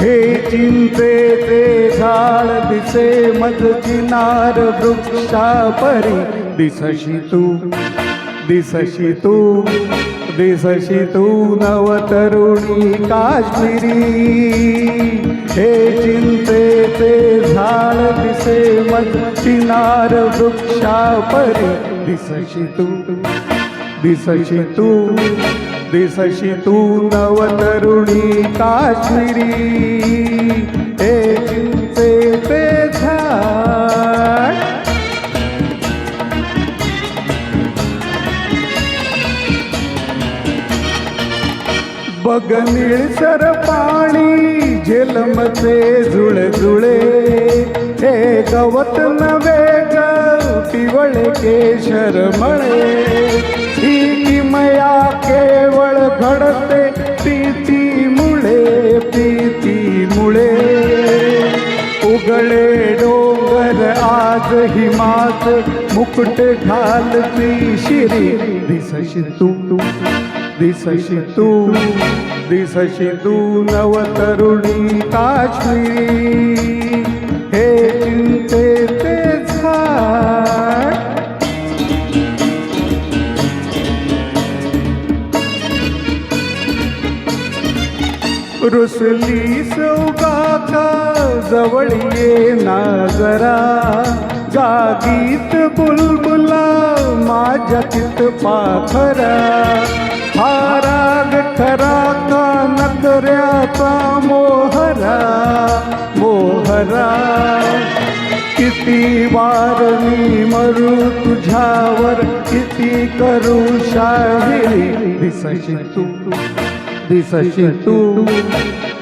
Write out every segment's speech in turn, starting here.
हे चिंतेचे झाड दिसे मज चिनार वृक्षा परी दिसशी तू दिसशी तू दिसशी तू नवतरुणी काश्मीरी हे चिंतेचे झाड दिसे मज चिनार वृक्षा परी दिसशी तू दिसशी तू दिसशी तू नवतरुणी काश्मीरी हे चिंतेचे झाड बघ निळसर पाणी झेलमचे जुळजुळे हे गवत नवे ग पिवळे केशर मळे ही किमया केवळ घडते प्रीतीमुळे उघडे डोंगर आज हिमाच मुकुट घालती शिरी दिसशी तू दिसशी तू दिसशी तू नवतरुणी काश्मीरी हे चिंतेचे झाड रुसली सौगाका जवळ ये ना जरा जागीत बुलबुला माझ्या चित पाखरा हा राग खरा का नखऱ्याचा मोहरा मोहरा किती वार मी मरू तुझ्यावर किती करू शाहिरी दिसशी तू दिसशी तू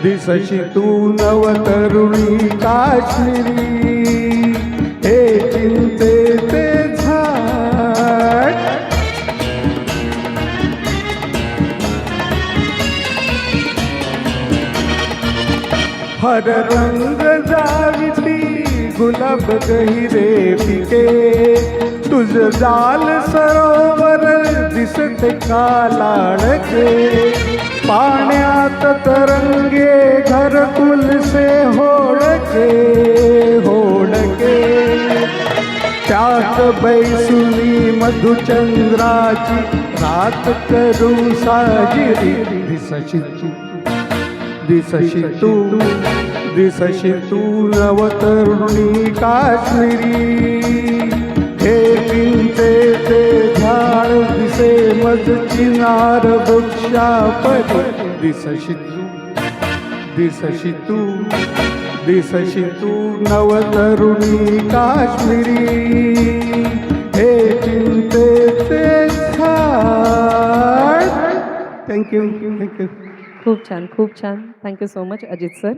दिसशी तू नवतरुणी काश्मीरी हे चिंतेचे झाड हर रंग जाविती गुलाब गहिरे पिके तुझ जाल सरोवर दिसते कालाडके पाण्यात तरंगे घरकुल से होडके होडके त्यात बैसुनी मधुचंद्राची रात करू साजिरी दिसशी तू दिसशी तू दिसशी तू नवतरुणी काश्मीरी हे चिंतेचे झाड दिसे मज चिनार वृक्षा परी दिसशी तू दिसशी तू दिसशी तू नवतरुणी काश्मीरी हे चिंतेचे झाड. थँक्यू. खूप छान thank you so much Ajit sir.